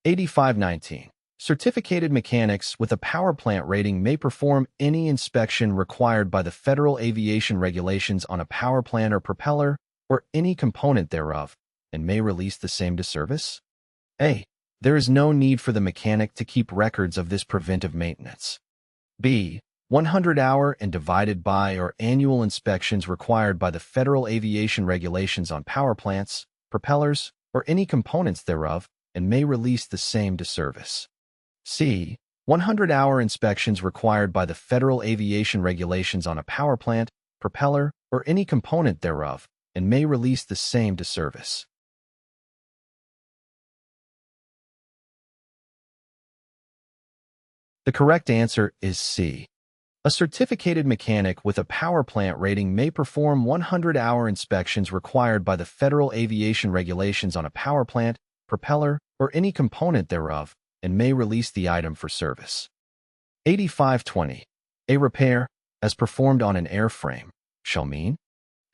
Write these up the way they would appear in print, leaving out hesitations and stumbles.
Q8519. Certificated mechanics with a power plant rating may perform any inspection required by the Federal Aviation Regulations on a power plant or propeller or any component thereof, and may release the same to service. A. There is no need for the mechanic to keep records of this preventive maintenance. B. 100-hour and divided by or annual inspections required by the Federal Aviation Regulations on power plants, propellers, or any components thereof, and may release the same to service. C. 100-hour inspections required by the Federal Aviation Regulations on a power plant, propeller, or any component thereof, and may release the same to service. The correct answer is C. A certificated mechanic with a power plant rating may perform 100-hour inspections required by the Federal Aviation Regulations on a power plant, propeller, or any component thereof, and may release the item for service. 8520. A repair, as performed on an airframe, shall mean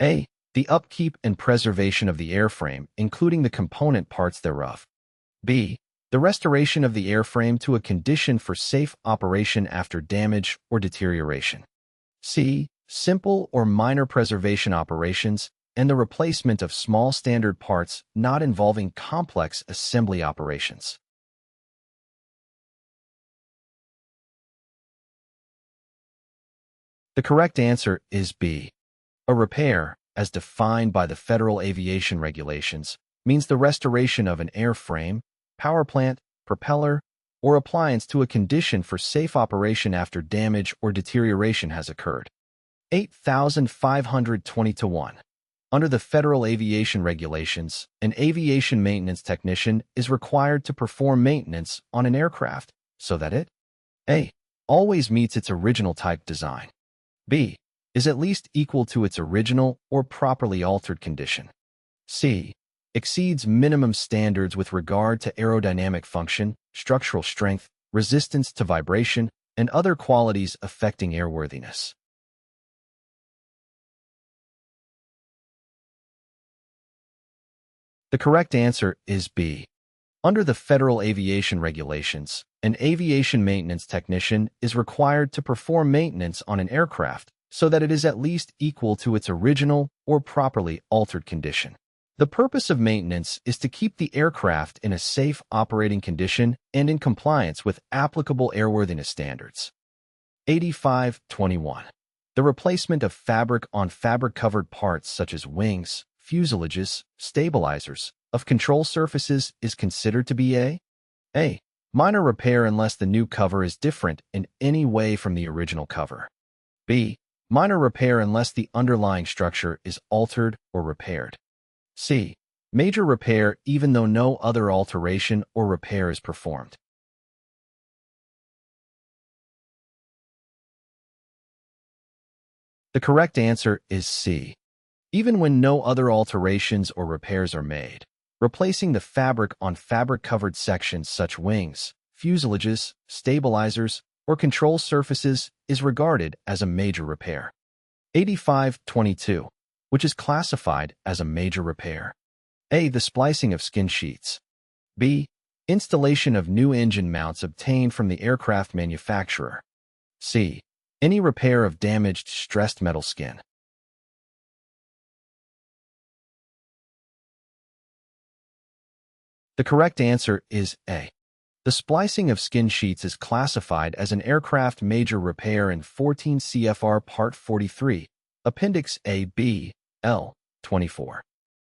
A. The upkeep and preservation of the airframe, including the component parts thereof. B. The restoration of the airframe to a condition for safe operation after damage or deterioration. C. Simple or minor preservation operations and the replacement of small standard parts not involving complex assembly operations. The correct answer is B. A repair, as defined by the Federal Aviation Regulations, means the restoration of an airframe, power plant, propeller, or appliance to a condition for safe operation after damage or deterioration has occurred. 8520-1. Under the Federal Aviation Regulations, an aviation maintenance technician is required to perform maintenance on an aircraft so that it A. Always meets its original type design. B. Is at least equal to its original or properly altered condition. C. Exceeds minimum standards with regard to aerodynamic function, structural strength, resistance to vibration, and other qualities affecting airworthiness. The correct answer is B. Under the Federal Aviation Regulations, an aviation maintenance technician is required to perform maintenance on an aircraft so that it is at least equal to its original or properly altered condition. The purpose of maintenance is to keep the aircraft in a safe operating condition and in compliance with applicable airworthiness standards. 8521. The replacement of fabric on fabric-covered parts such as wings, fuselages, stabilizers, of control surfaces is considered to be A. Minor repair unless the new cover is different in any way from the original cover. B. Minor repair unless the underlying structure is altered or repaired. C. Major repair even though no other alteration or repair is performed. The correct answer is C. Even when no other alterations or repairs are made. Replacing the fabric on fabric-covered sections such wings, fuselages, stabilizers, or control surfaces is regarded as a major repair. 8522. Which is classified as a major repair. A. The splicing of skin sheets. B. Installation of new engine mounts obtained from the aircraft manufacturer. C. Any repair of damaged stressed metal skin. The correct answer is A. The splicing of skin sheets is classified as an aircraft major repair in 14 CFR Part 43, Appendix A B, L, 24.